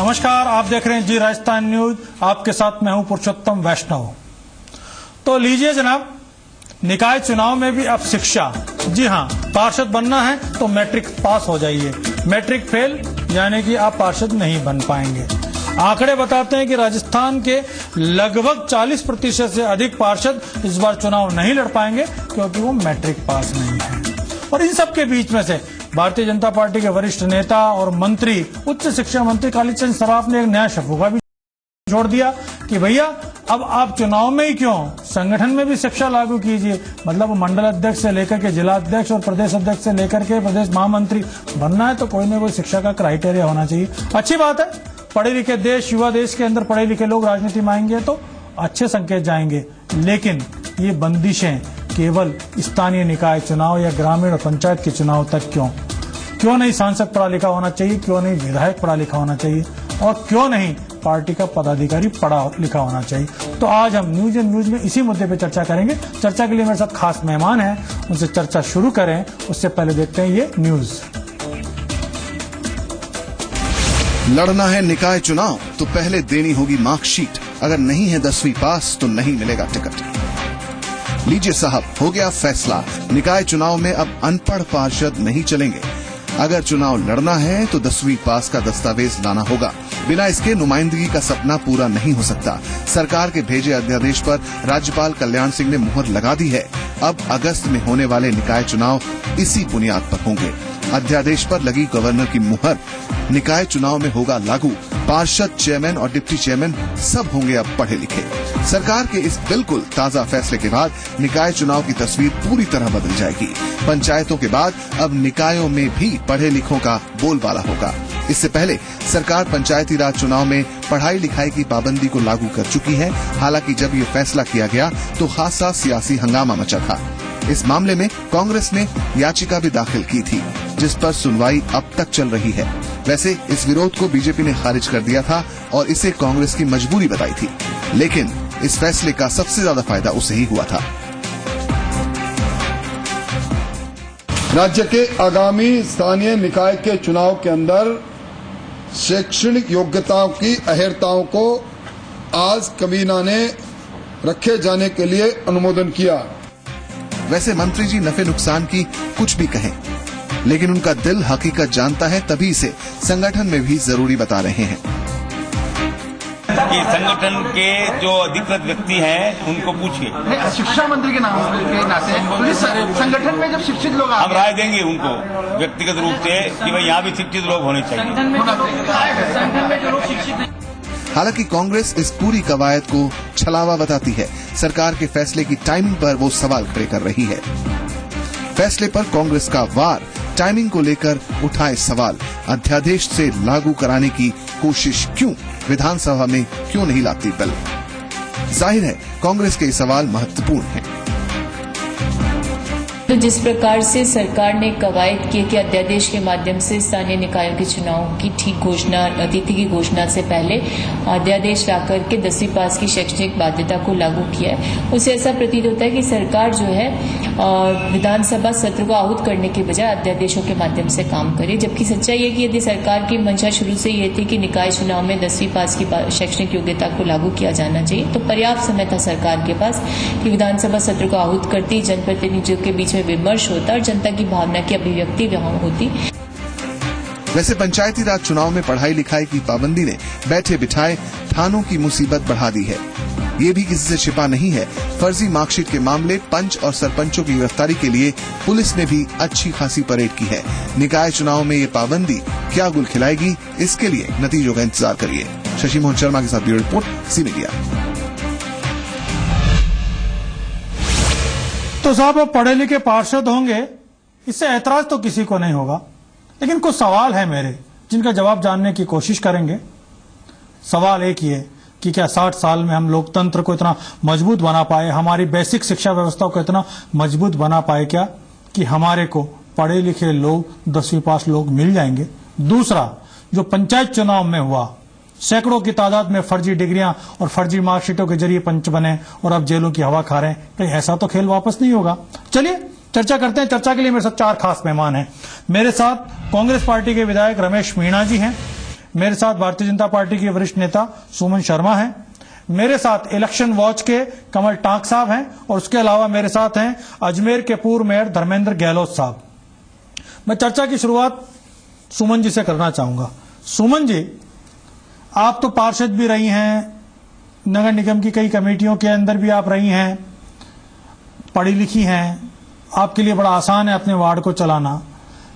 नमस्कार, आप देख रहे हैं जी राजस्थान न्यूज। आपके साथ मैं हूं पुरुषोत्तम वैष्णव। तो लीजिए जनाब, निकाय चुनाव में भी अब शिक्षा। जी हां, पार्षद बनना है तो मैट्रिक पास हो जाइए, मैट्रिक फेल यानी कि आप पार्षद नहीं बन पाएंगे। आंकड़े बताते हैं कि राजस्थान के लगभग 40% से अधिक पार्षद इस बार चुनाव नहीं लड़ पाएंगे क्योंकि वो मैट्रिक पास नहीं है। और इन सबके बीच में से भारतीय जनता पार्टी के वरिष्ठ नेता और मंत्री, उच्च शिक्षा मंत्री कालीचंद सराफ ने एक नया शगुफा भी छोड़ दिया कि भैया अब आप चुनाव में ही क्यों, संगठन में भी शिक्षा लागू कीजिए। मतलब मंडल अध्यक्ष से लेकर के जिला अध्यक्ष और प्रदेश अध्यक्ष से लेकर के प्रदेश महामंत्री बनना है तो कोई न कोई शिक्षा का क्राइटेरिया होना चाहिए। अच्छी बात है, पढ़े लिखे देश, युवा देश के अंदर पढ़े लिखे लोग राजनीति में आएंगे तो अच्छे संकेत जाएंगे। लेकिन ये बंदिशें केवल स्थानीय निकाय चुनाव या ग्रामीण और पंचायत के चुनाव तक क्यों नहीं सांसद पढ़ा लिखा होना चाहिए, क्यों नहीं विधायक पढ़ा लिखा होना चाहिए और क्यों नहीं पार्टी का पदाधिकारी पढ़ा लिखा होना चाहिए। तो आज हम न्यूज एंड व्यूज में इसी मुद्दे पे चर्चा करेंगे। चर्चा के लिए मेरे साथ खास मेहमान हैं, उनसे चर्चा शुरू करें उससे पहले देखते हैं ये न्यूज। लड़ना है निकाय चुनाव तो पहले देनी होगी मार्कशीट, अगर नहीं है 10वीं पास तो नहीं मिलेगा टिकट। लीजिए साहब, हो गया फैसला, निकाय चुनाव में अब अनपढ़ पार्षद नहीं चलेंगे। अगर चुनाव लड़ना है तो 10वीं पास का दस्तावेज लाना होगा, बिना इसके नुमाइंदगी का सपना पूरा नहीं हो सकता। सरकार के भेजे अध्यादेश पर राज्यपाल कल्याण सिंह ने मुहर लगा दी है। अब अगस्त में होने वाले निकाय चुनाव इसी बुनियाद पर होंगे। अध्यादेश पर लगी गवर्नर की मुहर निकाय चुनाव में होगा लागू। पार्षद, चेयरमैन और डिप्टी चेयरमैन सब होंगे अब पढ़े लिखे। सरकार के इस बिल्कुल ताजा फैसले के बाद निकाय चुनाव की तस्वीर पूरी तरह बदल जाएगी। पंचायतों के बाद अब निकायों में भी पढ़े लिखों का बोलबाला होगा। इससे पहले सरकार पंचायती राज चुनाव में पढ़ाई लिखाई की पाबंदी को लागू कर चुकी है। हालांकि जब ये फैसला किया गया तो खासा सियासी हंगामा मचा था। इस मामले में कांग्रेस ने याचिका भी दाखिल की थी, जिस पर सुनवाई अब तक चल रही है। वैसे इस विरोध को बीजेपी ने खारिज कर दिया था और इसे कांग्रेस की मजबूरी बताई थी, लेकिन इस फैसले का सबसे ज्यादा फायदा उसे ही हुआ था। राज्य के आगामी स्थानीय निकाय के चुनाव के अंदर शैक्षणिक योग्यताओं की अहर्ताओं को आज कबीना ने रखे जाने के लिए अनुमोदन किया। वैसे मंत्री जी नफे नुकसान की कुछ भी कहें, लेकिन उनका दिल हकीकत जानता है, तभी इसे संगठन में भी जरूरी बता रहे हैं। कि संगठन के जो अधिकृत व्यक्ति हैं उनको पूछिए। शिक्षा मंत्री के नाम के नाते संगठन में जब शिक्षित लोग हम राय देंगे उनको व्यक्तिगत रूप से कि भाई यहाँ भी शिक्षित लोग होने चाहिए। संगठन में जो लोग शिक्षित हैं। हालांकि कांग्रेस इस पूरी कवायद को छलावा बताती है। सरकार के फैसले की टाइमिंग पर वो सवाल खड़े कर रही है। फैसले पर कांग्रेस का वार, टाइमिंग को लेकर उठाए सवाल, अध्यादेश से लागू कराने की कोशिश क्यों, विधानसभा में क्यों नहीं लाती बिल। जाहिर है कांग्रेस के सवाल महत्वपूर्ण हैं। तो जिस प्रकार से सरकार ने कवायद की कि अध्यादेश के माध्यम से स्थानीय निकायों के चुनाव की ठीक घोषणा, तिथि की घोषणा से पहले अध्यादेश लाकर के 10वीं पास की शैक्षणिक बाध्यता को लागू किया है, उससे ऐसा प्रतीत होता है कि सरकार जो है विधानसभा सत्र को आहूत करने के बजाय अध्यादेशों के माध्यम से काम करे। जबकि सच्चाई है कि यदि सरकार की मंशा शुरू से ये थी कि निकाय चुनाव में 10वीं पास की शैक्षणिक योग्यता को लागू किया जाना चाहिए, तो पर्याप्त समय था सरकार के पास कि विधानसभा सत्र को आहूत करती, जनप्रतिनिधियों के बीच में विमर्श होता और जनता की भावना की अभिव्यक्ति वहां होती। वैसे पंचायती राज चुनाव में पढ़ाई लिखाई की पाबंदी ने बैठे बिठाए थानों की मुसीबत बढ़ा दी है। ये भी किसी से छिपा नहीं है। फर्जी मार्कशीट के मामले, पंच और सरपंचों की गिरफ्तारी के लिए पुलिस ने भी अच्छी खासी परेड की है। निकाय चुनाव में ये पाबंदी क्या गुल खिलाएगी, इसके लिए नतीजों का इंतजार करिए। शशि मोहन शर्मा के साथ ब्यूरो रिपोर्ट, सी मीडिया। तो साहब अब पढ़े लिखे पार्षद होंगे, इससे ऐतराज तो किसी को नहीं होगा, लेकिन कुछ सवाल है मेरे जिनका जवाब जानने की कोशिश करेंगे। सवाल एक ही है कि क्या 60 साल में हम लोकतंत्र को इतना मजबूत बना पाए, हमारी बेसिक शिक्षा व्यवस्था को इतना मजबूत बना पाए क्या कि हमारे को पढ़े लिखे लोग, 10वीं पास लोग मिल जाएंगे। दूसरा, जो पंचायत चुनाव में हुआ, सैकड़ों की तादाद में फर्जी डिग्रियां और फर्जी मार्कशीटों के जरिए पंच बने और अब जेलों की हवा खा रहे हैं, कहीं ऐसा तो खेल वापस नहीं होगा। चलिए चर्चा करते हैं। चर्चा के लिए मेरे साथ 4 खास मेहमान हैं। मेरे साथ कांग्रेस पार्टी के विधायक रमेश मीणा जी हैं, मेरे साथ भारतीय जनता पार्टी के वरिष्ठ नेता सुमन शर्मा हैं, मेरे साथ इलेक्शन वॉच के कमल टांक साहब हैं और उसके अलावा मेरे साथ हैं अजमेर के पूर्व मेयर धर्मेंद्र गहलोत साहब। मैं चर्चा की शुरुआत सुमन जी से करना चाहूंगा। सुमन जी, आप तो पार्षद भी रही हैं, नगर निगम की कई कमेटियों के अंदर भी आप रही हैं, पढ़ी लिखी हैं, आपके लिए बड़ा आसान है अपने वार्ड को चलाना।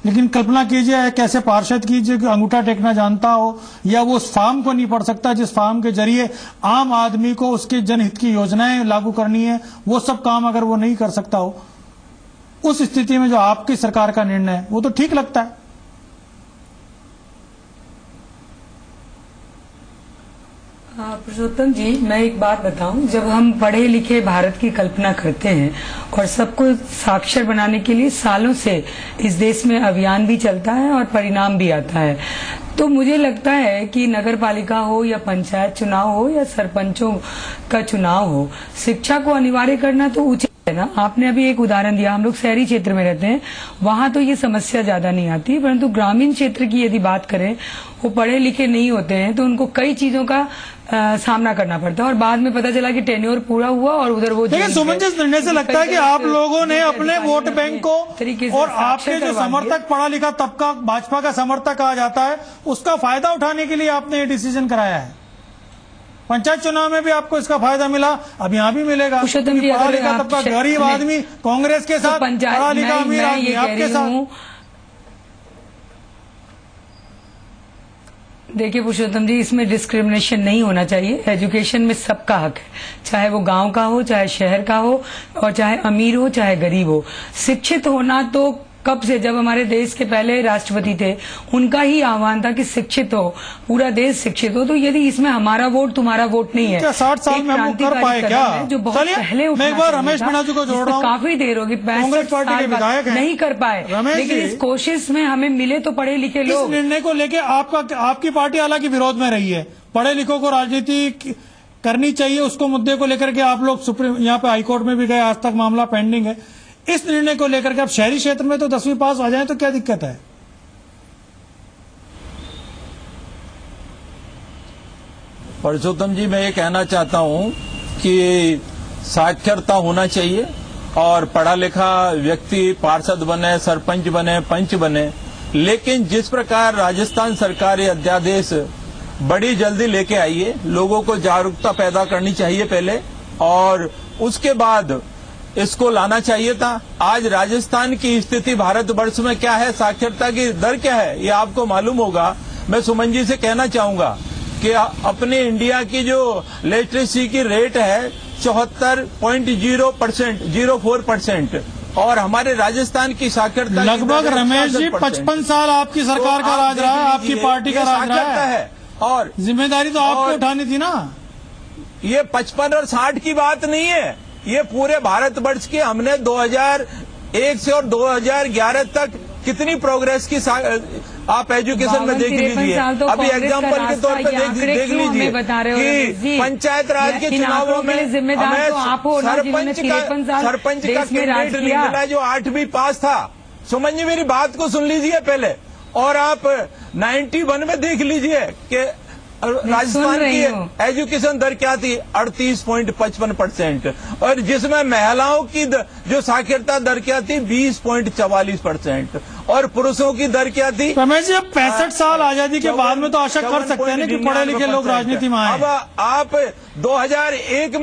लेकिन कल्पना कीजिए एक ऐसे पार्षद की जो अंगूठा टेकना जानता हो या वो उस फार्म को नहीं पढ़ सकता जिस फार्म के जरिए आम आदमी को उसके जनहित की योजनाएं लागू करनी है, वो सब काम अगर वो नहीं कर सकता हो, उस स्थिति में जो आपकी सरकार का निर्णय है वो तो ठीक लगता है। पुरुषोत्तम जी, मैं एक बात बताऊं, जब हम पढ़े लिखे भारत की कल्पना करते हैं और सबको साक्षर बनाने के लिए सालों से इस देश में अभियान भी चलता है और परिणाम भी आता है, तो मुझे लगता है कि नगर पालिका हो या पंचायत चुनाव हो या सरपंचों का चुनाव हो, शिक्षा को अनिवार्य करना तो उचित है ना। आपने अभी एक उदाहरण दिया, हम लोग शहरी क्षेत्र में रहते हैं, वहां तो ये समस्या ज्यादा नहीं आती, परंतु ग्रामीण क्षेत्र की यदि बात करें, वो पढ़े लिखे नहीं होते हैं तो उनको कई चीजों का सामना करना पड़ता है और बाद में पता चला कि टेन्योर पूरा हुआ और उधर वो। लेकिन सुमन जी, इस निर्णय से लगता है कि आप लोगों ने अपने वोट बैंक को और आपके जो समर्थक पढ़ा लिखा तबका भाजपा का समर्थक कहा जाता है उसका फायदा उठाने के लिए आपने ये डिसीजन कराया है। पंचायत चुनाव में भी आपको इसका फायदा मिला, अब यहाँ भी मिलेगा। पढ़ा लिखा तबका गरीब आदमी कांग्रेस के साथ, पढ़ा लिखा अमीर आदमी आपके साथ। देखिए पुरुषोत्तम जी, इसमें डिस्क्रिमिनेशन नहीं होना चाहिए। एजुकेशन में सबका हक है, चाहे वो गांव का हो, चाहे शहर का हो, और चाहे अमीर हो चाहे गरीब हो। शिक्षित होना तो कब से, जब हमारे देश के पहले राष्ट्रपति थे उनका ही आह्वान था कि शिक्षित हो, पूरा देश शिक्षित हो। तो यदि इसमें हमारा वोट तुम्हारा वोट नहीं है, क्या 60 साल में हम कर पाए क्या? जो बहुत पहले मैं एक बार रमेश मीणा जी को जोड़ रहा हूँ, काफी देर होगी, कांग्रेस पार्टी के विधायक हैं, नहीं कर पाए, लेकिन इस कोशिश में हमें मिले तो पढ़े लिखे लोग। इस निर्णय को लेके आपकी पार्टी हालांकि विरोध में रही है, पढ़े लिखों को राजनीति करनी चाहिए, उसको मुद्दे को लेकर के आप लोग सुप्रीम यहाँ पे हाईकोर्ट में भी गए, आज तक मामला पेंडिंग है। इस निर्णय को लेकर के आप शहरी क्षेत्र में तो 10वीं पास आ जाए तो क्या दिक्कत है? पुरुषोत्तम जी, मैं ये कहना चाहता हूं कि साक्षरता होना चाहिए और पढ़ा लिखा व्यक्ति पार्षद बने, सरपंच बने, पंच बने, लेकिन जिस प्रकार राजस्थान सरकार ये अध्यादेश बड़ी जल्दी लेके आई है, लोगों को जागरूकता पैदा करनी चाहिए पहले और उसके बाद इसको लाना चाहिए था। आज राजस्थान की स्थिति भारतवर्ष में क्या है, साक्षरता की दर क्या है, ये आपको मालूम होगा। मैं सुमन जी से कहना चाहूंगा कि अपने इंडिया की जो लिटरेसी की रेट है 74.0%, 04%, और हमारे राजस्थान की साक्षरता लगभग रमेश जी 55 साल आपकी सरकार का राज रहा है, आपकी पार्टी का राज रहा है, और जिम्मेदारी तो आपको उठानी थी ना। ये 55 और 60 की बात नहीं है, ये पूरे भारतवर्ष की हमने 2001 से और 2011 तक कितनी प्रोग्रेस की आप एजुकेशन में देख लीजिए। अभी एग्जाम्पल के तौर पे देख लीजिए कि पंचायत राज के चुनावों में हमें सरपंच का कैंडिडेट नहीं मिला जो 8वीं पास था। सुमन जी, मेरी बात को सुन लीजिए पहले, और आप 91 में देख लीजिए कि राजस्थान की एजुकेशन दर क्या थी, 38.55%, और जिसमें महिलाओं की जो साक्षरता दर क्या थी, 20.44%, और पुरुषों की दर क्या थी। रमेश जी, अब 65 साल आजादी के बाद में तो आशा कर सकते हैं कि पढ़े लिखे लोग राजनीति में आए। अब आप 2001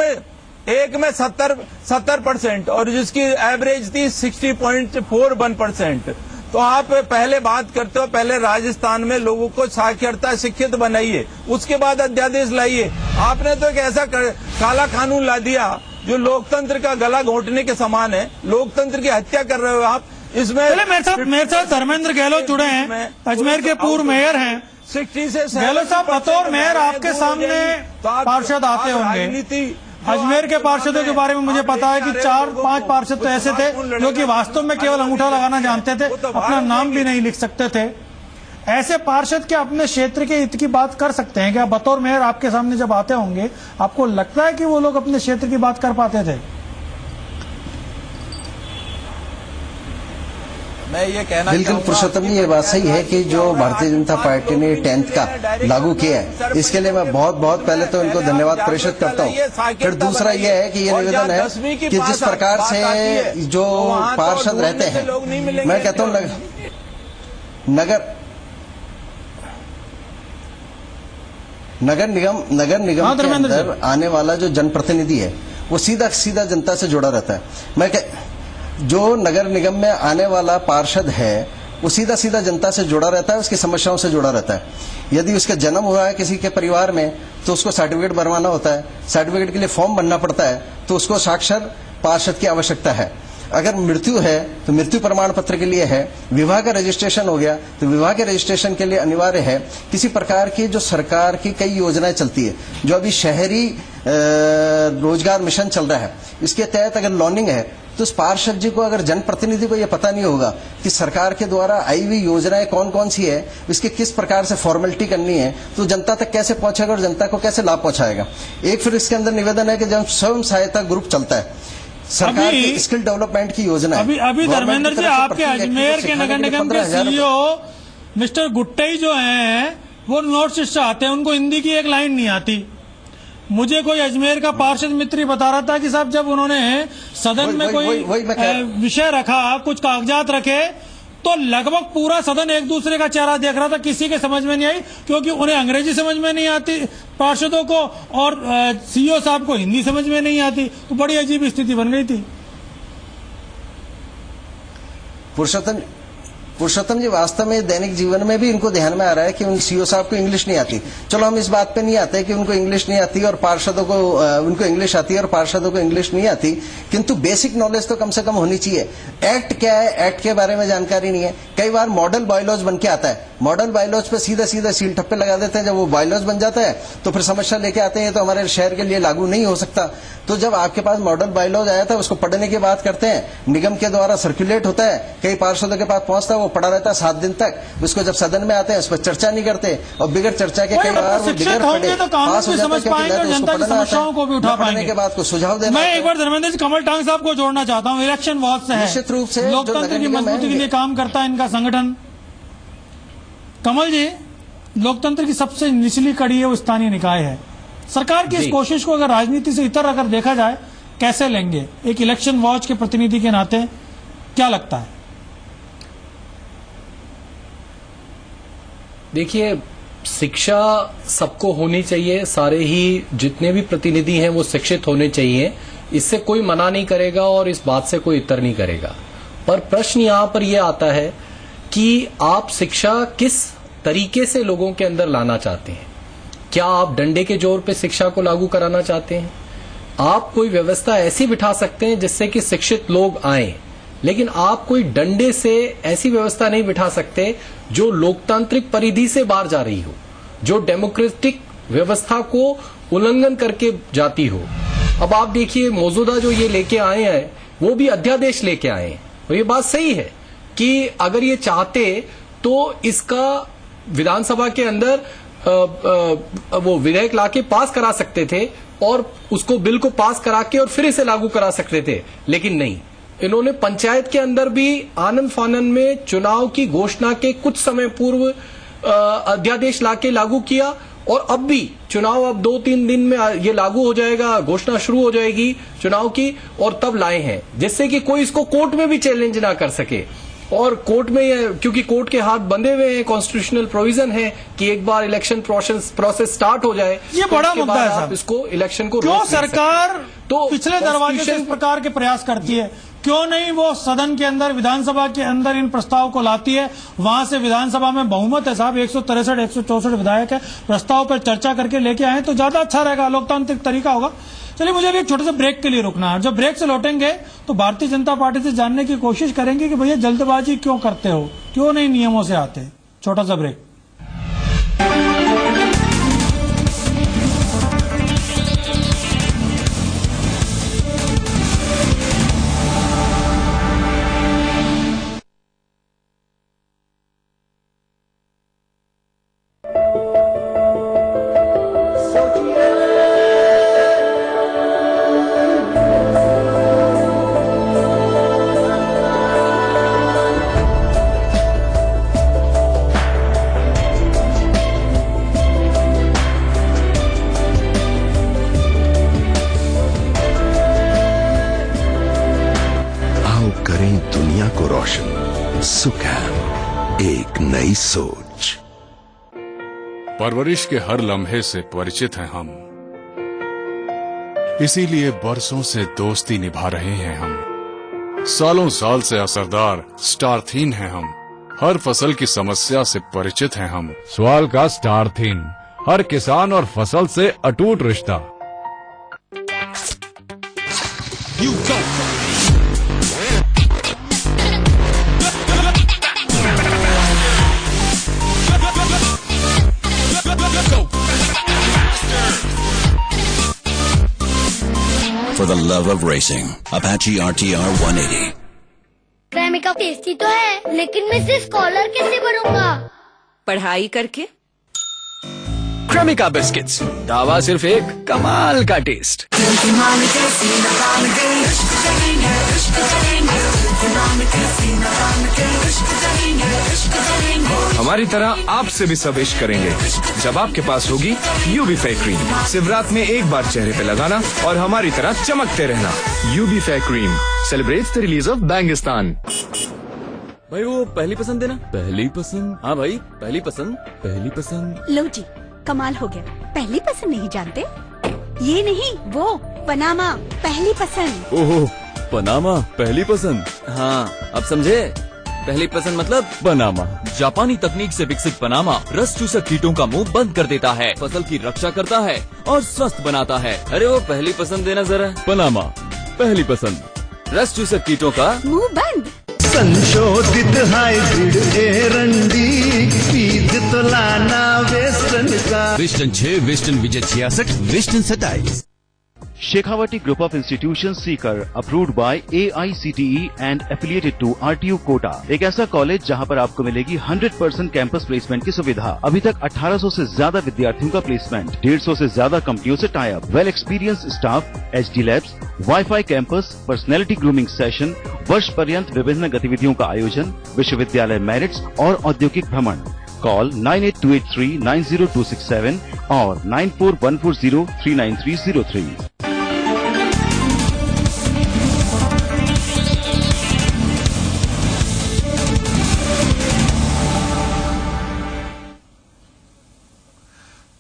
में 70% और जिसकी एवरेज थी 60.41%। तो आप पहले बात करते हो, पहले राजस्थान में लोगों को साक्षरता शिक्षित बनाइए, उसके बाद अध्यादेश लाइए। आपने तो एक ऐसा काला कानून ला दिया जो लोकतंत्र का गला घोटने के समान है, लोकतंत्र की हत्या कर रहे हो आप इसमें। मेरे साथ धर्मेंद्र गहलोत जुड़े हैं, अजमेर के पूर्व मेयर हैं। 60 से गहलोत साहब, बतौर मेयर आपके सामने पार्षद आते होंगे। अजमेर के पार्षदों के बारे में मुझे पता है कि 4-5 पार्षद तो ऐसे थे जो कि वास्तव में केवल अंगूठा लगाना जानते थे, अपना नाम भी नहीं लिख सकते थे। ऐसे पार्षद क्या अपने क्षेत्र के हित की बात कर सकते हैं क्या? बतौर मेयर आपके सामने जब आते होंगे, आपको लगता है कि वो लोग अपने क्षेत्र की बात कर पाते थे? मैं ये कहना बिल्कुल चाहूंगा पुरुषोत्तम जी, ये बात सही है कि जो भारतीय जनता पार्टी ने 10th का लागू किया है, इसके लिए मैं बहुत बहुत पहले तो इनको धन्यवाद प्रेषित करता हूं। फिर दूसरा ये है कि ये निवेदन है कि जिस प्रकार से जो पार्षद रहते हैं, मैं कहता हूं नगर निगम के अंदर आने वाला जो जनप्रतिनिधि है वो सीधा सीधा जनता से जुड़ा रहता है। जो नगर निगम में आने वाला पार्षद है वो सीधा सीधा जनता से जुड़ा रहता है, उसकी समस्याओं से जुड़ा रहता है। यदि उसका जन्म हुआ है किसी के परिवार में तो उसको सर्टिफिकेट बनवाना होता है, सर्टिफिकेट के लिए फॉर्म भरना पड़ता है, तो उसको साक्षर पार्षद की आवश्यकता है। अगर मृत्यु है तो मृत्यु प्रमाण पत्र के लिए है, विवाह का रजिस्ट्रेशन हो गया तो विवाह के रजिस्ट्रेशन के लिए अनिवार्य है। किसी प्रकार की जो सरकार की कई योजनाएं चलती है, जो अभी शहरी रोजगार मिशन चल रहा है, इसके तहत अगर लॉनिंग है तो उस पार्षद जी को, अगर जनप्रतिनिधि को यह पता नहीं होगा कि सरकार के द्वारा आई हुई योजनाएं कौन कौन सी है, इसकी किस प्रकार से फॉर्मेलिटी करनी है, तो जनता तक कैसे पहुंचेगा और जनता को कैसे लाभ पहुंचाएगा। एक फिर इसके अंदर निवेदन है कि जब स्वयं सहायता ग्रुप चलता है, सरकार की स्किल डेवलपमेंट की योजना अभी धर्मेंद्र जी, आपके अजमेर के नगर निगम के सीईओ मिस्टर गुट्टई जो हैं वो नॉर्थ ईस्ट से आते हैं, उनको हिंदी की एक लाइन नहीं आती। मुझे कोई अजमेर का पार्षद मित्र बता रहा था कि साहब जब उन्होंने सदन में कोई विषय रखा, कुछ कागजात रखे, तो लगभग पूरा सदन एक दूसरे का चेहरा देख रहा था, किसी के समझ में नहीं आई, क्योंकि उन्हें अंग्रेजी समझ में नहीं आती पार्षदों को, और सीईओ साहब को हिंदी समझ में नहीं आती, तो बड़ी अजीब स्थिति बन गई थी। पुरुषोत्तम जी, वास्तव में दैनिक जीवन में भी इनको ध्यान में आ रहा है कि उन सीईओ साहब को इंग्लिश नहीं आती। चलो हम इस बात पे नहीं आते कि उनको इंग्लिश नहीं आती और पार्षदों को उनको इंग्लिश आती है और पार्षदों को इंग्लिश नहीं आती, किंतु बेसिक नॉलेज तो कम से कम होनी चाहिए। एक्ट क्या है, एक्ट के बारे में जानकारी नहीं है। कई बार मॉडल बायलॉज बन के आता है, मॉडल बायलॉज पे सीधा सीधा सील ठप्पे लगा देते हैं। जब वो बायलॉज बन जाता है तो फिर समस्या लेके आते हैं, तो हमारे शहर के लिए लागू नहीं हो सकता। तो जब आपके पास मॉडल बायलॉज आया था, उसको पढ़ने की बात करते हैं, निगम के द्वारा सर्कुलेट होता है, कई पार्षदों के पास पहुंचता है, वो पढ़ा रहता है 7 दिन तक। उसको जब सदन में आते हैं उस पर चर्चा नहीं करते, और बिगड़ चर्चा के कई बार वो बिगड़ पड़े पास हो जाता है के बाद को सुझाव देना। मैं एक बार धर्मेंद्र जी कमल टांग साहब को जोड़ना चाहता हूँ, इलेक्शन वॉच से है, निश्चित रूप से लोकतंत्र की मजबूती के लिए काम करता है इनका संगठन। कमल जी, लोकतंत्र की सबसे निचली कड़ी है वो स्थानीय निकाय है। सरकार की इस कोशिश को अगर राजनीति से इतर अगर देखा जाए, कैसे लेंगे? एक इलेक्शन वॉच के प्रतिनिधि के नाते क्या लगता है? देखिए, शिक्षा सबको होनी चाहिए, सारे ही जितने भी प्रतिनिधि हैं वो शिक्षित होने चाहिए, इससे कोई मना नहीं करेगा और इस बात से कोई इतर नहीं करेगा। पर प्रश्न यहाँ पर यह आता है कि आप शिक्षा किस तरीके से लोगों के अंदर लाना चाहते हैं। क्या आप डंडे के जोर पे शिक्षा को लागू कराना चाहते हैं? आप कोई व्यवस्था ऐसी बिठा सकते हैं जिससे कि शिक्षित लोग आए, लेकिन आप कोई डंडे से ऐसी व्यवस्था नहीं बिठा सकते जो लोकतांत्रिक परिधि से बाहर जा रही हो, जो डेमोक्रेटिक व्यवस्था को उल्लंघन करके जाती हो। अब आप देखिए, मौजूदा जो ये लेके आए हैं वो भी अध्यादेश लेके आए हैं, और ये बात सही है कि अगर ये चाहते तो इसका विधानसभा के अंदर वो विधेयक लाके पास करा सकते थे और उसको बिल को पास करा के और फिर इसे लागू करा सकते थे, लेकिन नहीं। इन्होंने पंचायत के अंदर भी आनन फानन में चुनाव की घोषणा के कुछ समय पूर्व अध्यादेश लाके लागू किया, और अब भी चुनाव अब 2-3 दिन में ये लागू हो जाएगा, घोषणा शुरू हो जाएगी चुनाव की, और तब लाए हैं जिससे कि कोई इसको कोर्ट में भी चैलेंज ना कर सके। और कोर्ट में, क्योंकि कोर्ट के हाथ बंधे हुए हैं, कॉन्स्टिट्यूशनल प्रोविजन है कि एक बार इलेक्शन प्रोसेस स्टार्ट हो जाए, ये बड़ा मुद्दा है साहब। इसको इलेक्शन को क्यों सरकार तो पिछले दरवाजे से इस प्रकार के प्रयास करती है? क्यों नहीं वो सदन के अंदर, विधानसभा के अंदर इन प्रस्ताव को लाती है? वहां से विधानसभा में बहुमत है साहब, 163 164 विधायक है, प्रस्ताव पर चर्चा करके लेके आए तो ज्यादा अच्छा रहेगा, लोकतांत्रिक तरीका होगा। चलिए, मुझे भी एक छोटे से ब्रेक के लिए रुकना है। जब ब्रेक से लौटेंगे तो भारतीय जनता पार्टी से जानने की कोशिश करेंगे कि भैया जल्दबाजी क्यों करते हो, क्यों नहीं नियमों से आते। छोटा सा ब्रेक। दुनिया को रोशन। सुकैम, एक नई सोच। परवरिश के हर लम्हे से परिचित हैं हम, इसीलिए बरसों से दोस्ती निभा रहे हैं हम। सालों साल से असरदार स्टारथीन हैं हम, हर फसल की समस्या से परिचित हैं हम। सवाल का स्टारथीन, हर किसान और फसल से अटूट रिश्ता। For the love of racing, Apache RTR 180. Cremica tasty तो है, लेकिन मैं इसे स्कॉलर कैसे बनूंगा? पढ़ाई करके। क्रेमिका बिस्किट्स, दावा सिर्फ एक, कमाल का टेस्ट। हमारी तरह आपसे भी सब इश्क करेंगे जब आपके पास होगी यूबी फेयर क्रीम। सिर्फ रात में एक बार चेहरे पे लगाना और हमारी तरह चमकते रहना। UB fair cream celebrates the release of Bangistan. भाई वो पहली पसंद है ना? पहली पसंद? हाँ भाई पहली पसंद, पहली पसंद। लो जी, कमाल हो गया। पहली पसंद नहीं जानते? ये नहीं, वो पनामा पहली पसंद। ओहो, पनामा पहली पसंद। हाँ अब समझे, पहली पसंद मतलब पनामा। जापानी तकनीक से विकसित पनामा रस चूसक कीटों का मुंह बंद कर देता है, फसल की रक्षा करता है और स्वस्थ बनाता है। अरे वो पहली पसंद देना जरा। पनामा पहली पसंद, रस चूसक कीटों का मुंह बंद। संशोधित हाइब्रिड एरंडी, बीज तो लाना वेस्टर्न का। Western 6, western Vijay 66, western 27। Shekhawati Group of Institutions Seeker approved by AICTE and affiliated to RTU Kota। एक ऐसा कॉलेज जहां पर आपको मिलेगी 100% कैंपस प्लेसमेंट की सुविधा। अभी तक 1800 से ज्यादा विद्यार्थियों का प्लेसमेंट, 150 से ज्यादा कंपनियों से tie up, well experience staff, HD labs, wifi campus, personality grooming session, वर्ष पर्यंत विभिन्न गतिविधियों का आयोजन, विश्वविद्यालय मेरिट्स और औद्योगिक भ्रमण। कॉल 9828390267 और 9414039303।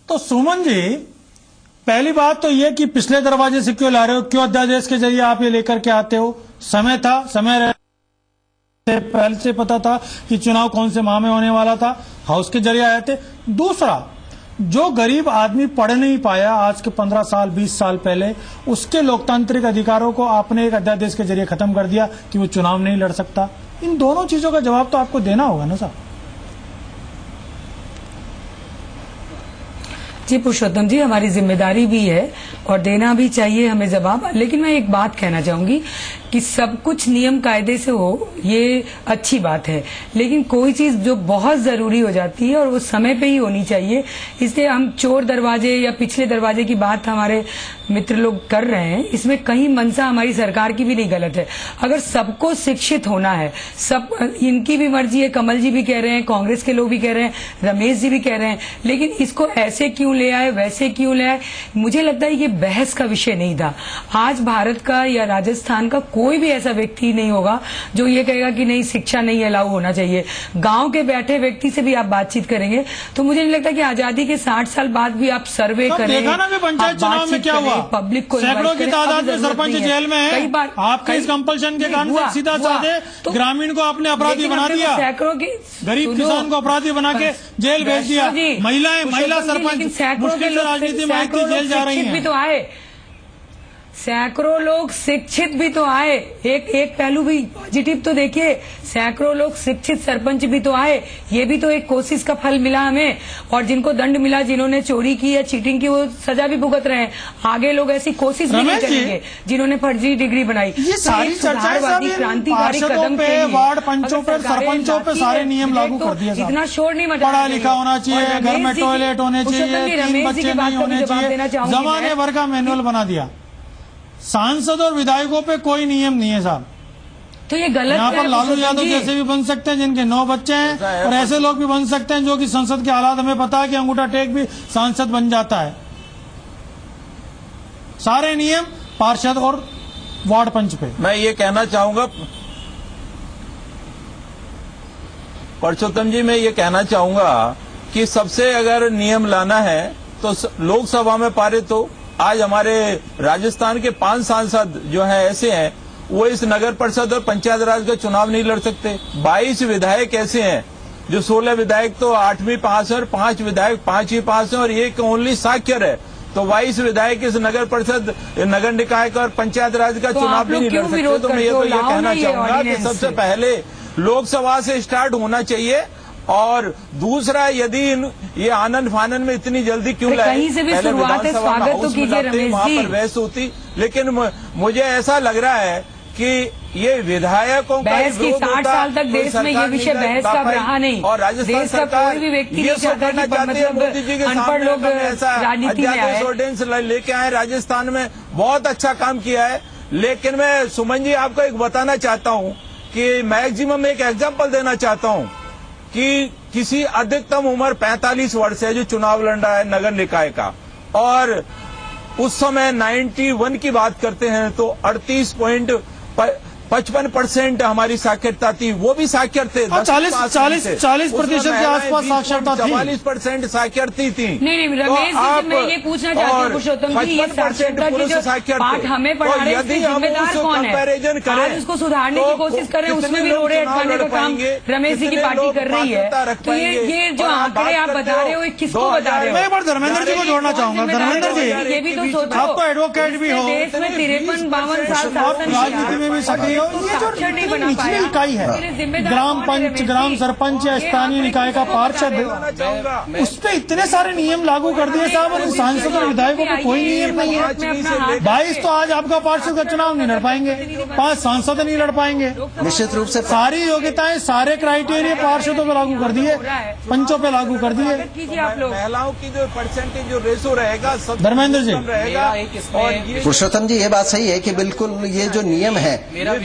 तो सुमन जी, पहली बात तो ये कि पिछले दरवाजे से क्यों ला रहे हो, क्यों अध्यादेश के जरिए आप ये लेकर के आते हो? समय था, समय पहले से पता था कि चुनाव कौन से माह में होने वाला था, हाउस के जरिए आए थे। दूसरा, जो गरीब आदमी पढ़ नहीं पाया आज के 15 साल 20 साल पहले, उसके लोकतांत्रिक अधिकारों को आपने एक अध्यादेश के जरिए खत्म कर दिया कि वो चुनाव नहीं लड़ सकता। इन दोनों चीजों का जवाब तो आपको देना होगा ना साहब। जी पुरुषोत्तम जी, हमारी जिम्मेदारी भी है और देना भी चाहिए हमें जवाब। लेकिन मैं एक बात कहना चाहूंगी कि सब कुछ नियम कायदे से हो, ये अच्छी बात है, लेकिन कोई चीज जो बहुत जरूरी हो जाती है और वो समय पे ही होनी चाहिए। इसलिए हम चोर दरवाजे या पिछले दरवाजे की बात हमारे मित्र लोग कर रहे हैं, इसमें कहीं मंशा हमारी सरकार की भी नहीं गलत है। अगर सबको शिक्षित होना है, सब इनकी भी मर्जी है, कमल जी भी कह रहे हैं, कांग्रेस के लोग भी कह रहे हैं, रमेश जी भी कह रहे हैं, लेकिन इसको ऐसे क्यों ले आए, वैसे क्यों ले आए? मुझे लगता है ये बहस का विषय नहीं था। आज भारत का या राजस्थान का कोई भी ऐसा व्यक्ति नहीं होगा जो ये कहेगा कि नहीं शिक्षा नहीं अलाउ होना चाहिए। गांव के बैठे व्यक्ति से भी आप बातचीत करेंगे तो मुझे नहीं लगता कि आजादी के 60 साल बाद भी आप सर्वे करें। देखा ना पंचायत चुनाव में क्या हुआ, पब्लिक को सैकड़ों की तादाद में सरपंच जेल में है। कई बार आपके इस कंपल्शन के कारण सीधा साधे ग्रामीण को आपने अपराधी बना दिया, सैकड़ों की गरीब किसान को अपराधी बना के जेल भेज दिया। महिला सरपंच मुश्किल से राजनीति में आई थी, जेल जा रही भी तो आए, सैकड़ों लोग शिक्षित भी तो आए। एक पहलू भी पॉजिटिव तो देखिए, सैकड़ों लोग शिक्षित सरपंच भी तो आए। ये भी तो एक कोशिश का फल मिला हमें, और जिनको दंड मिला, जिन्होंने चोरी की या चीटिंग की, वो सजा भी भुगत रहे हैं। आगे लोग ऐसी कोशिश भी नहीं करेंगे जिन्होंने फर्जी डिग्री बनाई। ये सारी चर्चाएं क्रांतिकारी कदम पे, वार्ड पंचों पे, सरपंचों पे सारे नियम लागू कर दिए। इतना शोर नहीं मचा, पढ़ा लिखा होना चाहिए, घर में टॉयलेट होने चाहिए, 3 बच्चे नहीं होने चाहिए, जमाने भर का मैनुअल बना दिया। सांसद और विधायकों पे कोई नियम नहीं है साहब। तो ये गलत है। यहाँ पर लालू यादव जैसे भी बन सकते हैं जिनके 9 बच्चे हैं, और ऐसे लोग भी बन सकते हैं जो कि संसद के हालात हमें पता है कि अंगूठा टेक भी सांसद बन जाता है। सारे नियम पार्षद और वार्ड पंच पे। मैं ये कहना चाहूंगा परसोत्तम जी, मैं ये कहना चाहूंगा कि सबसे अगर नियम लाना है तो लोकसभा में पारित हो। आज हमारे राजस्थान के 5 सांसद जो है ऐसे हैं, वो इस नगर परिषद और पंचायत राज का चुनाव नहीं लड़ सकते। 22 विधायक ऐसे हैं जो 16 विधायक तो 8वीं पास है और 5 विधायक 5वीं पास है और एक ओनली साक्षर है। तो 22 विधायक इस नगर परिषद, नगर निकाय का और पंचायत राज का चुनाव भी नहीं लड़ सकते। तो मैं ये कहना चाहूंगा कि सबसे पहले लोकसभा से स्टार्ट होना चाहिए। और दूसरा, यदि ये आनंद फानन में इतनी जल्दी क्यों लाए, कहीं से भी शुरुआत है, स्वागत तो कीजिए रमेश जी। वहां पर बहस होती, लेकिन मुझे ऐसा लग रहा है कि ये विधायकों का बहस की 60 साल तक देश में ये विषय बहस का रहा नहीं। और राजस्थान देश का कोई भी व्यक्ति नहीं चाहता कि मतलब मोदी जी के अनपढ़ लोग राजनीति में आए। ऑर्डिनेंस लेके आए, राजस्थान में बहुत अच्छा काम किया है। लेकिन मैं सुमन जी आपको एक बताना चाहता हूँ कि मैक्सिमम एक एग्जाम्पल देना चाहता हूँ कि किसी अधिकतम उम्र 45 वर्ष है जो चुनाव लड़ रहा है नगर निकाय का, और उस समय 91 की बात करते हैं तो 38.55% हमारी साक्षरता थी। वो भी साक्षर थे, 40% के आसपास साक्षरता थी, 44% साक्षरती थी। नहीं रमेश जी, मैं ये पूछना चाहती हूँ पुरुषोत्तम जी, ये साक्षरता की जो पाठ हमें पढ़ा रहे हैं, इसके जिम्मेदार कौन है? आज उसको सुधारने की कोशिश करें, उसमें भी रोड़े अटकाने का काम रमेश जी की पार्टी कर रही है। तो ये जो आंकड़े आप बता रहे हो, ये किसको बता रहे हो? मैं एक बार धर्मेंद्र जी को जोड़ना चाहूंगा। धर्मेंद्र जी, ये भी तो सोचो, आपको एडवोकेट भी हो, देश में 53-52 साल शासन राजनीति में भी सक्रिय हो। ये जो निचली इकाई है, ग्राम पंच, ग्राम सरपंच या स्थानीय निकाय का पार्षद, उस पर इतने सारे नियम लागू कर दिए साहब, और सांसद और विधायकों पे कोई नियम नहीं है। 22 तो आज आपका पार्षद का चुनाव नहीं लड़ पाएंगे, 5 सांसद नहीं लड़ पाएंगे। निश्चित रूप से सारी योग्यताएं, सारे क्राइटेरिया पार्षदों पे लागू कर दिए, पंचों पे लागू कर दिए। महिलाओं की जो परसेंटेज जो रेशो रहेगा, धर्मेंद्र जी रहेगा। पुरुषोत्तम जी, ये बात सही है कि बिल्कुल ये जो नियम है,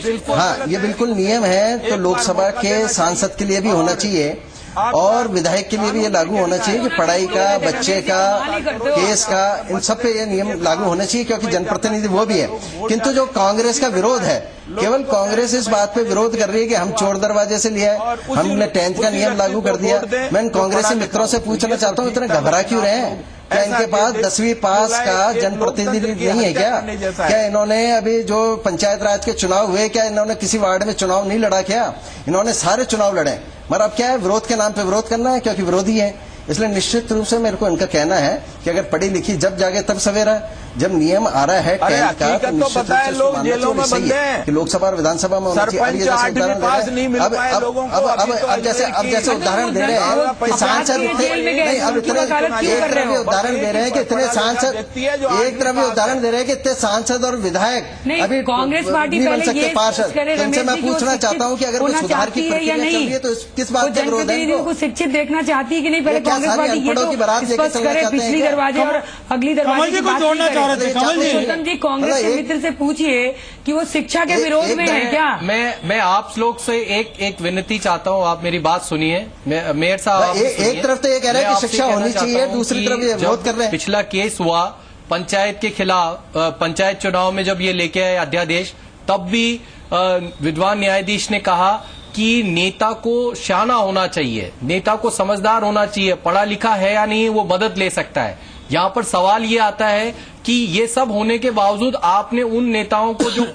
हाँ ये बिल्कुल नियम है, तो लोकसभा के सांसद के लिए भी होना चाहिए और विधायक के लिए भी ये लागू होना चाहिए कि पढ़ाई का, बच्चे का, केस का, इन सब पे ये नियम लागू होने चाहिए, क्योंकि जनप्रतिनिधि वो भी है। किंतु जो कांग्रेस का विरोध है, केवल कांग्रेस इस बात पे विरोध कर रही है कि हम चोर दरवाजे से लिया है, हमने 10th का नियम लागू कर दिया। मैं कांग्रेसी मित्रों से पूछना चाहता हूँ, इतने घबरा क्यों रहे हैं? क्या इनके पास 10वीं पास का जनप्रतिनिधि नहीं है क्या? क्या इन्होंने अभी जो पंचायत राज के चुनाव हुए, क्या इन्होंने किसी वार्ड में चुनाव नहीं लड़ा? क्या इन्होंने सारे चुनाव लड़े? मगर अब क्या है, विरोध के नाम पे विरोध करना है, क्योंकि विरोधी है। इसलिए निश्चित रूप से मेरे को इनका कहना है कि अगर पढ़ी लिखी जब जागे तब सवेरा, जब नियम आ रहा है 10th का, तो निश्चित रूप से लोग जेलों में बंद हैं कि लोकसभा और विधानसभा में होना चाहिए। अब जैसे उदाहरण दे रहे हैं, अब जैसे उदाहरण दे रहे हैं कि सांसद नहीं, अब इतने एक तरफ ये उदाहरण दे रहे हैं कि इतने सांसद, एक तरफ ये उदाहरण दे रहे हैं कि इतने सांसद और विधायक अभी कांग्रेस पार्टी नहीं बन सकते पार्षद। इनसे मैं पूछना चाहता हूँ कि अगर कोई सुधार की प्रक्रिया चल रही है तो किस बात का विरोध है? को शिक्षित देखना चाहती है कि नहीं? पहले कांग्रेस पार्टी ये तो स्पष्ट करे, पिछली दरवाजे और अगली दरवाजे की बात नहीं। पुरुषोत्तम जी, कांग्रेस के मित्र से पूछिए कि वो शिक्षा के विरोध में है क्या? मैं आप लोग से एक विनती चाहता हूँ, आप मेरी बात सुनिए। मेयर साहब, एक तरफ तो ये कह रहे हैं कि शिक्षा होनी चाहिए, दूसरी तरफ ये विरोध कर रहे हैं। पिछला केस हुआ पंचायत के खिलाफ, पंचायत चुनाव में जब ये लेके आए अध्यादेश, तब भी विद्वान न्यायाधीश ने कहा कि नेता को शाना होना चाहिए, नेता को समझदार होना चाहिए, पढ़ा लिखा है या नहीं वो मदद ले सकता है। यहाँ पर सवाल ये आता है कि ये सब होने के बावजूद आपने उन नेताओं को जो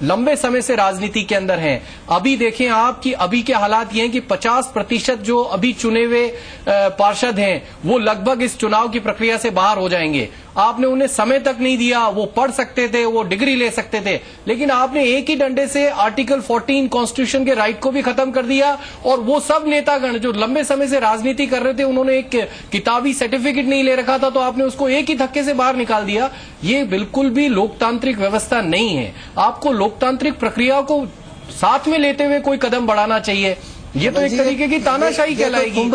लंबे समय से राजनीति के अंदर हैं, अभी देखें आप कि अभी के हालात ये हैं कि 50% जो अभी चुने हुए पार्षद हैं वो लगभग इस चुनाव की प्रक्रिया से बाहर हो जाएंगे। आपने उन्हें समय तक नहीं दिया, वो पढ़ सकते थे, वो डिग्री ले सकते थे, लेकिन आपने एक ही डंडे से आर्टिकल 14 कॉन्स्टिट्यूशन के राइट को भी खत्म कर दिया। और वो सब नेतागण जो लंबे समय से राजनीति कर रहे थे, उन्होंने एक किताबी सर्टिफिकेट नहीं ले रखा था, तो आपने उसको एक ही धक्के से बाहर निकाल दिया। ये बिल्कुल भी लोकतांत्रिक व्यवस्था नहीं है। आपको लोकतांत्रिक प्रक्रिया को साथ में लेते हुए कोई कदम बढ़ाना चाहिए। ये तो एक तरीके की तानाशाही कहलाएगी,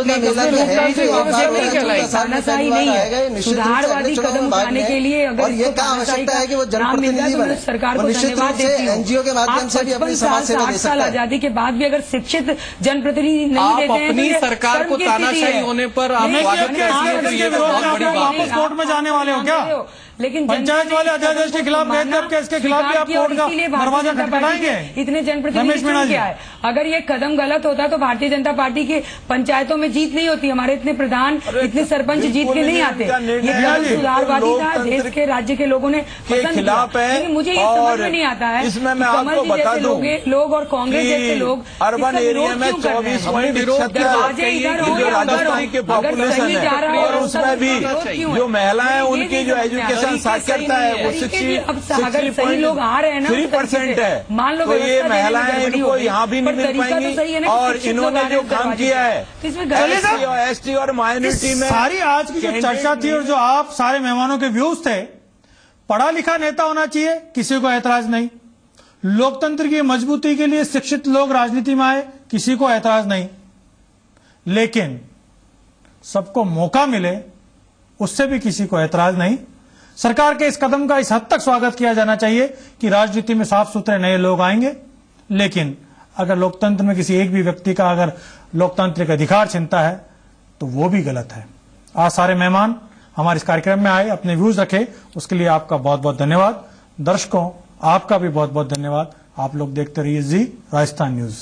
तानाशाही नहीं है। सुधारवादी कदम उठाने के लिए अगर और ये क्या आवश्यकता है कि वो जनप्रतिनिधि बने, सरकार को धन्यवाद देती हूँ। एनजीओ के माध्यम से भी अपनी समाज सेवा दे सकता है। आजादी के बाद भी अगर शिक्षित जनप्रतिनिधि नहीं देते हैं, अपनी सरकार को तानाशाही होने पर आप स्वागत करते हैं, तो ये बहुत बड़ी बात है। कोर्ट में जाने वाले हो क्या? लेकिन पंचायत वाले अध्यादेश के खिलाफ गए थे, अब इसके खिलाफ भी आप कोर्ट का दरवाजा खटखटाएंगे? इतने जनप्रतिनिधि क्या है? अगर ये कदम गलत होता तो भारतीय जनता पार्टी के पंचायतों में जीत नहीं होती, हमारे इतने प्रधान इतने सरपंच जीत के नहीं आते। ये कदम सुधारवादी था, देश के राज्य के लोगों ने पसंद किया। लेकिन मुझे ये समझ में नहीं आता है इसमें मैं आपको बता दूं लोग और कांग्रेस जैसे लोग अर्बन एरिया में 24 और उसमें भी जो महिलाएं उनकी जो एजुकेशन साक्षरता है वो 60.3% है। मान लो तो ये महिलाएं इनको यहाँ भी नहीं मिल पाएंगी। और इन्होंने जो काम किया है ST और माइनॉरिटी में सारी आज की जो चर्चा थी और जो आप सारे मेहमानों के व्यूज थे, पढ़ा लिखा नेता होना चाहिए, किसी को ऐतराज नहीं। लोकतंत्र की मजबूती के लिए शिक्षित लोग राजनीति में आए, किसी को ऐतराज नहीं। लेकिन सबको मौका मिले, उससे भी किसी को ऐतराज नहीं। सरकार के इस कदम का इस हद तक स्वागत किया जाना चाहिए कि राजनीति में साफ सुथरे नए लोग आएंगे। लेकिन अगर लोकतंत्र में किसी एक भी व्यक्ति का अगर लोकतांत्रिक अधिकार छिनता है तो वो भी गलत है। आज सारे मेहमान हमारे इस कार्यक्रम में आए, अपने व्यूज रखे, उसके लिए आपका बहुत बहुत धन्यवाद। दर्शकों, आपका भी बहुत बहुत धन्यवाद। आप लोग देखते रहिए जी राजस्थान न्यूज।